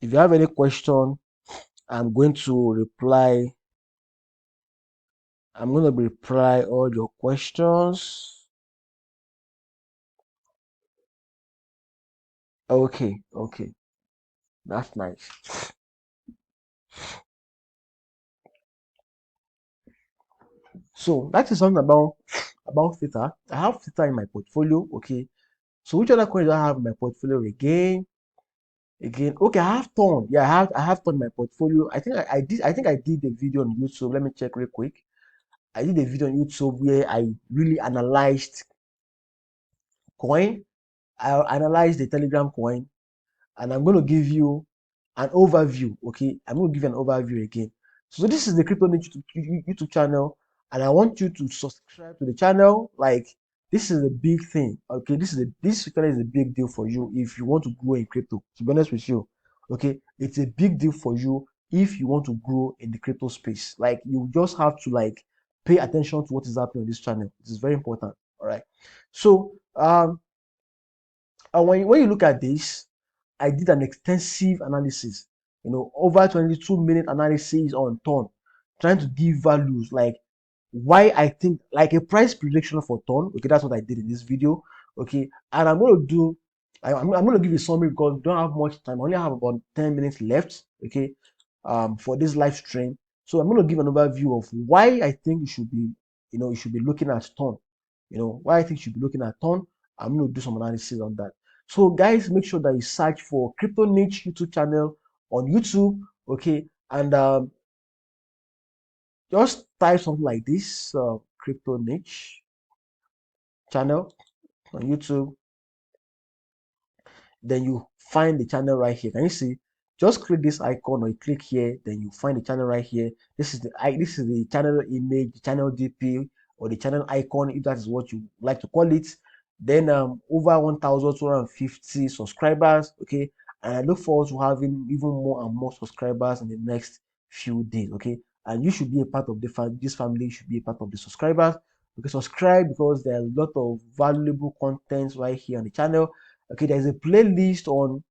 If you have any question, I'm going to reply. I'm going to reply all your questions. Okay, okay. That's nice. So that is something about Theta. I have Theta in my portfolio. Okay. So which other coins do I have in my portfolio again? Okay, I have Ton. Yeah, I have Ton in my portfolio. I think I did a video on YouTube. Let me check real quick. I did a video on YouTube where I really analyzed coin. I analyzed the Telegram coin, and I'm going to give you an overview. Okay, I'm going to give you an overview again. So this is the Crypto Niche YouTube channel, and I want you to subscribe to the channel. Like, this is a big thing. Okay, this channel is a big deal for you if you want to grow in crypto. To be honest with you, okay, it's a big deal for you if you want to grow in the crypto space. Like, you just have to like pay attention to what is happening on this channel. It is very important. All right. So and when you look at this, I did an extensive analysis, over 22-minute analysis on Ton, trying to give values like why I think like a price prediction for Ton. Okay, that's what I did in this video. Okay, and I'm going to give you a summary because we don't have much time. I only have about 10 minutes left. Okay, for this live stream. So I'm going to give an overview of why I think you should be looking at Ton. Why I think you should be looking at Ton. I'm going to do some analysis on that. So guys, make sure that you search for Crypto Niche YouTube channel on YouTube, okay, and just type something like this, Crypto Niche channel on YouTube. Then you find the channel right here. Can you see? Just click this icon or you click here, then you find the channel right here. This is the channel image, the channel DP, or the channel icon, if that is what you like to call it. Then over 1,250 subscribers. Okay, and I look forward to having even more and more subscribers in the next few days. Okay, and you should be a part of this family. Should be a part of the subscribers. Okay, subscribe because there's a lot of valuable content right here on the channel. Okay, there's a playlist on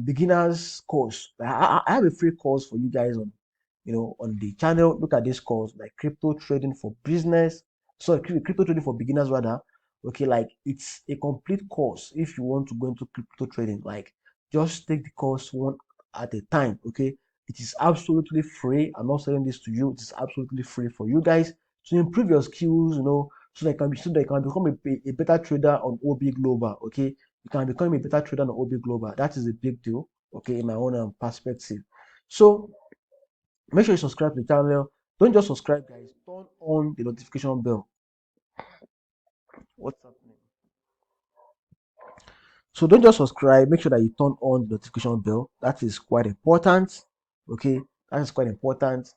beginners course. I have a free course for you guys on the channel. Look at this course, like crypto trading for business. Sorry, crypto trading for beginners rather. Okay, like it's a complete course if you want to go into crypto trading. Like, just take the course one at a time. Okay, it is absolutely free. I'm not selling this to you. It is absolutely free for you guys to improve your skills. So that you can become a better trader on OB Global. Okay, you can become a better trader on OB Global. That is a big deal. Okay, in my own perspective. So make sure you subscribe to the channel. Don't just subscribe, guys. Turn on the notification bell. What's happening? So don't just subscribe. Make sure that you turn on the notification bell. That is quite important. Okay, that is quite important.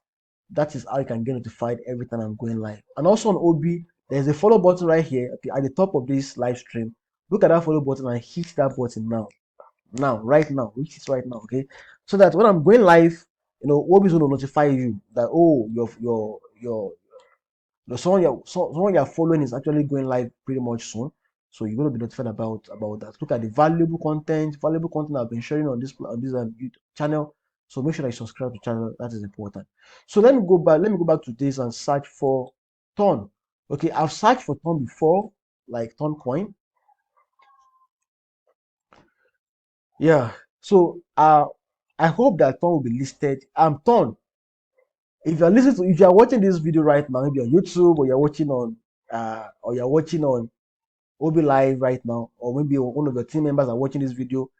That is how you can get notified every time I'm going live. And also on OB, there's a follow button right here. Okay, at the top of this live stream. Look at that follow button and hit that button now. Right now, which is right now. Okay, so that when I'm going live, OB is going to notify you that, oh, someone you're following is actually going live pretty much soon. So you're going to be notified about that. Look at the valuable content I've been sharing on this YouTube channel. So make sure that you subscribe to the channel. That is important. So let me go back to this and search for Ton. Okay, I've searched for Ton before, like Ton coin. Yeah. So I hope that Ton will be listed. Ton, if you are watching this video right now, maybe on YouTube, or you're watching on OB Live right now, or maybe one of your team members are watching this video,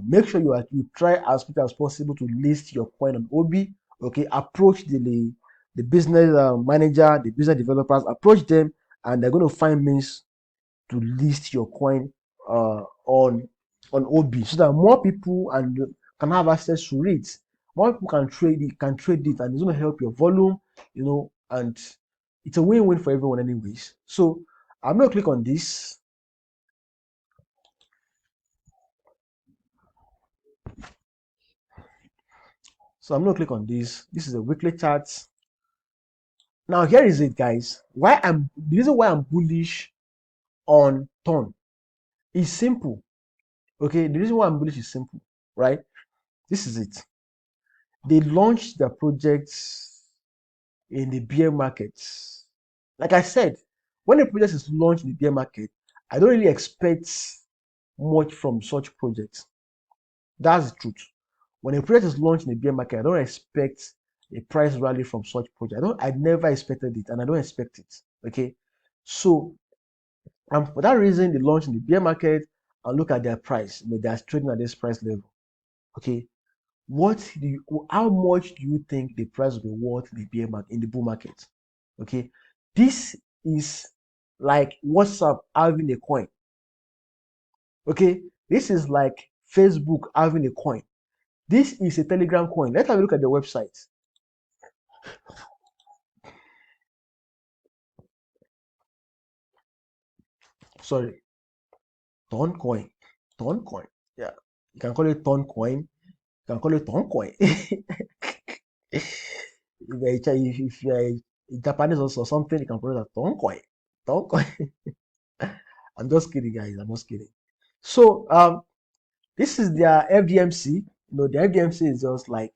make sure you try as quick as possible to list your coin on OB. Okay, approach the business manager, the business developers, approach them, and they're going to find means to list your coin on OB, so that more people can have access to it. More people can trade it, and it's going to help your volume, and it's a win-win for everyone anyways. So I'm going to click on this. So I'm going to click on this. This is a weekly chart. Now here is it, guys. The reason why I'm bullish on Ton is simple. Okay, the reason why I'm bullish is simple, right? This is it. They launched their projects in the bear markets. Like I said, when a project is launched in the bear market, I don't really expect much from such projects. That's the truth. When a project is launched in the bear market, I don't expect a price rally from such project. I never expected it, and I don't expect it. Okay, so and for that reason, they launch in the bear market and look at their price. They are trading at this price level. Okay, how much do you think the price will be worth in the bear market, in the bull market? Okay, this is like WhatsApp having a coin. Okay, this is like Facebook having a coin. This is a Telegram coin. Let's have a look at the website. Sorry, Ton coin. Ton coin. Yeah, you can call it Ton coin. You can call it Ton coin. If you're a Japanese or something, you can call it a Ton coin. Ton coin. I'm just kidding, guys. I'm just kidding. So, this is their FDMC. The FDMC is just like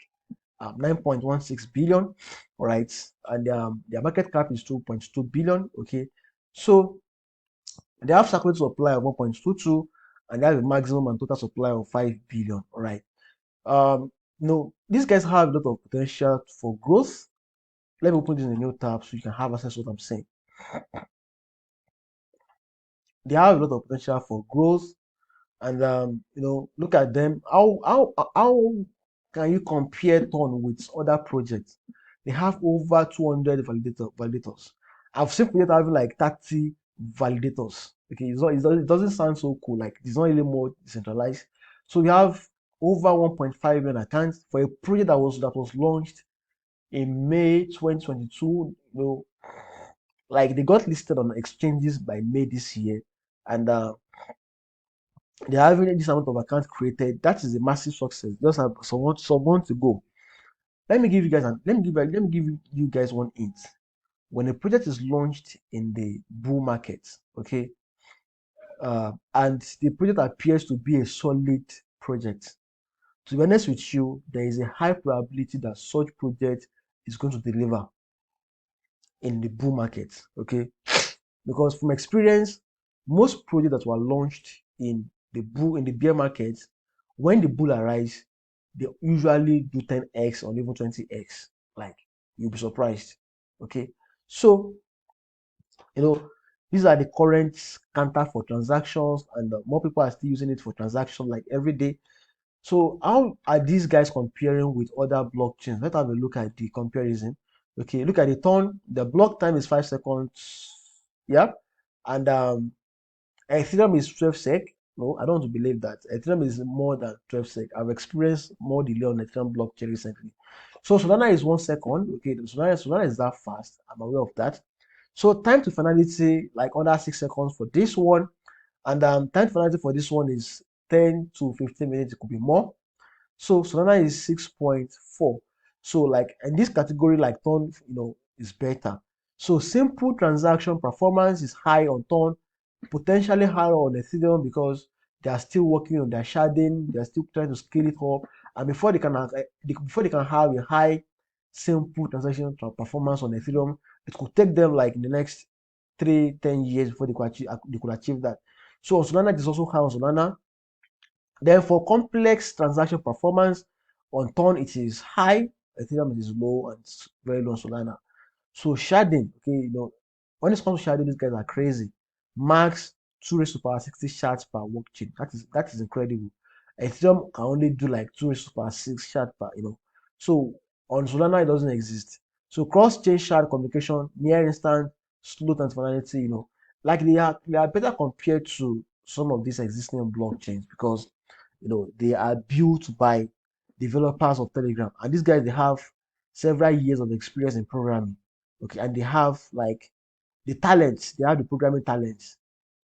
9.16 billion, all right, and their market cap is 2.2 billion. Okay, so they have circulating supply of 1.22, and they have a maximum and total supply of 5 billion. All right. These guys have a lot of potential for growth. Let me open this in a new tab so you can have access to what I'm saying. They have a lot of potential for growth, and look at them. How can you compare Ton with other projects? They have over 200 validators. I've seen projects having like 30 validators. Okay, it doesn't sound so cool. Like it's not really more decentralized. So we have over 1.5 million accounts for a project that was launched in May 2022. Like they got listed on exchanges by May this year, and they are having this amount of accounts created. That is a massive success. Just have someone to go. Let me give you guys one hint. When a project is launched in the bull market, okay, and the project appears to be a solid project, to be honest with you, there is a high probability that such project is going to deliver in the bull market, okay? Because from experience, most projects that were launched in the bear market, when the bull arrives, they usually do 10x or even 20x. Like you'll be surprised. Okay. So, you know, these are the current counter for transactions, and more people are still using it for transactions like every day. So, how are these guys comparing with other blockchains? Let's have a look at the comparison. Okay, look at the turn. The block time is 5 seconds. Yeah, and Ethereum is 12 sec. No, I don't want to believe that. Ethereum is more than 12 sec. I've experienced more delay on Ethereum blockchain recently. So Solana is 1 second. Okay, Solana is that fast. I'm aware of that. So time to finality, like under 6 seconds for this one. And time to finality for this one is 10 to 15 minutes. It could be more. So Solana is 6.4. So like in this category, like Ton, is better. So simple transaction performance is high on Ton, potentially higher on Ethereum because they are still working on their sharding, they are still trying to scale it up, and before they can have a high simple transaction performance on Ethereum, it could take them like in the next 3-10 years before they could achieve that. So on Solana, it is also high on Solana. Then for complex transaction performance, on Ton it is high, Ethereum it is low, and it's very low on Solana. So sharding, okay, when it comes to sharding, these guys are crazy. Max 2 raised to power 60 shards per blockchain. That is incredible. Ethereum can only do like 2 raised to power 6 shards per. So on Solana it doesn't exist. So cross-chain shard communication, near instant, slow transparency, like they are better compared to some of these existing blockchains because they are built by developers of Telegram, and these guys they have several years of experience in programming. Okay, and they have like the talents, they have the programming talents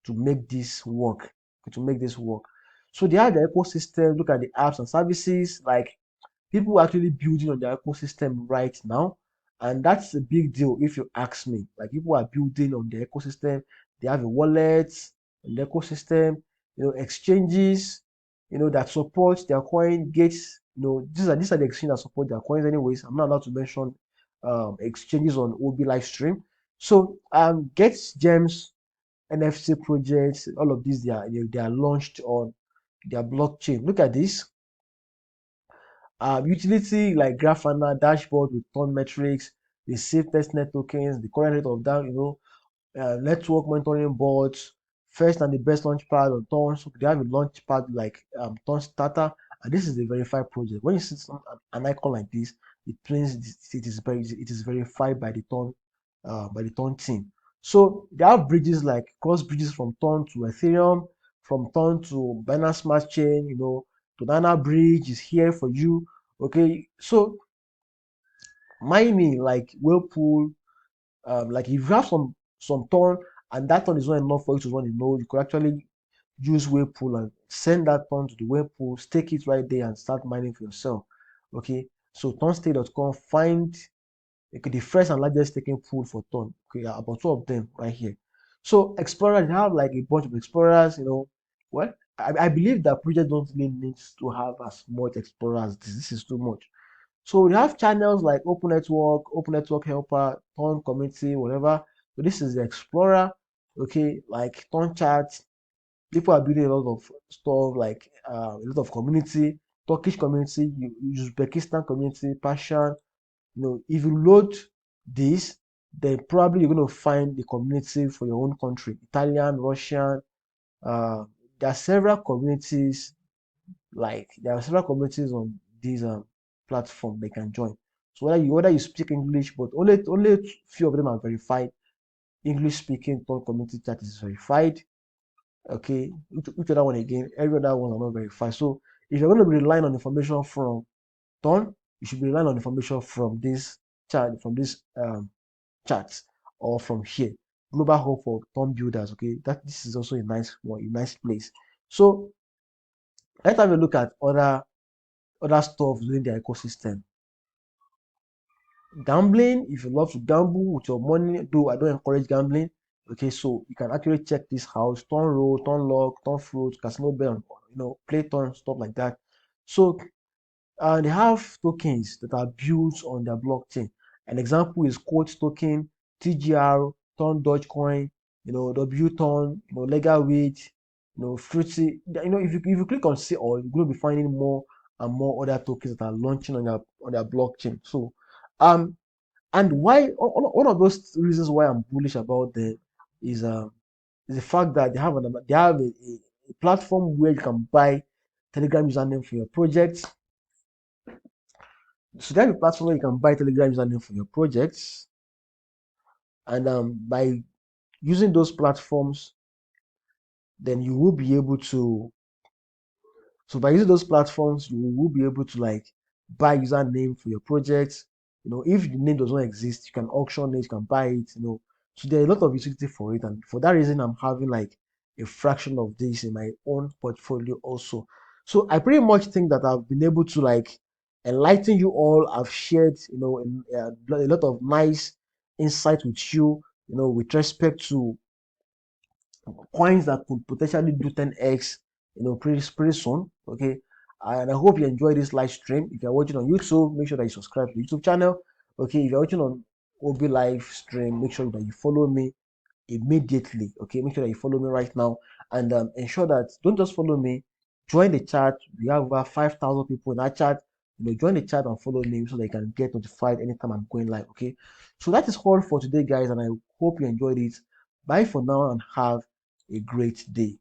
to make this work, to make this work. So they have the ecosystem. Look at the apps and services. Like people are actually building on their ecosystem right now, and that's a big deal if you ask me. Like people are building on their ecosystem. They have a wallet on the ecosystem, exchanges, that support their coin gates. These are the exchanges that support their coins. Anyways, I'm not allowed to mention exchanges on OB live stream. So Get Gems, NFC projects, all of these they are launched on their blockchain. Look at this. Utility like Grafana, dashboard with ton metrics, the safe testnet tokens, the current rate of down, network monitoring boards, first and the best launchpad on Thorn. So they have a launchpad like Thorn Starter, and this is the verified project. When you see an icon like this, it means it is verified by the Thorn team. So they have bridges like cross bridges from Thorn to Ethereum, from Thorn to Binance Smart Chain. To Nana Bridge is here for you. Okay, so mining like Whirlpool, like if you have some ton and that ton is not enough for you to run a node, you could actually use Whirlpool and send that ton to the Whirlpool, stake it right there and start mining for yourself. Okay, so tonstake.com, find the first and largest staking pool for ton. Okay, about two of them right here. So explorers, you have like a bunch of explorers. Well, I believe that project don't really need to have as much explorers. This is too much. So we have channels like Open Network Helper, Ton Community, whatever. So this is the Explorer, okay, like Ton Chat. People are building a lot of stuff like a lot of community, Turkish community, Uzbekistan community, Persian. If you load this, then probably you're going to find the community for your own country, Italian, Russian. Uh, there are several communities on this platform they can join. So whether you speak English, but only few of them are verified. English speaking Ton community chat is verified. Okay, which other one again? Every other one are not verified. So if you're going to be relying on information from Ton, you should be relying on information from this chat, or from here. Global Hub for Ton builders. Okay, this is also a nice one, a nice place. So let's have a look at other stuff within their ecosystem. Gambling, if you love to gamble with your money, though I don't encourage gambling. Okay, so you can actually check this house, turn roll, turn lock, turn fruit, casino bet, play turn, stuff like that. So they have tokens that are built on their blockchain. An example is Quote token, TGR, Ton Dogecoin, W Ton, Legal Wage, Fruity. If you click on see all, you're going to be finding more and more other tokens that are launching on their blockchain. So, and why one of those reasons why I'm bullish about them is the fact that they have a platform where you can buy Telegram username for your project. So they have a platform where you can buy Telegram username for your projects, and by using those platforms, then you will be able to. So by using those platforms, you will be able to like buy username for your projects. If the name does not exist, you can auction it, you can buy it. So there are a lot of utility for it, and for that reason, I'm having like a fraction of this in my own portfolio also. So I pretty much think that I've been able to like enlighten you all. I've shared, a lot of nice insight with you, with respect to coins that could potentially do 10x, pretty soon. Okay. And I hope you enjoy this live stream. If you're watching on YouTube, make sure that you subscribe to the YouTube channel. Okay. If you're watching on OB live stream, make sure that you follow me immediately. Okay. Make sure that you follow me right now, and ensure that don't just follow me, join the chat. We have over 5,000 people in our chat. Join the chat and follow me so that you can get notified anytime I'm going live. Okay. So that is all for today, guys, and I hope you enjoyed it. Bye for now and have a great day.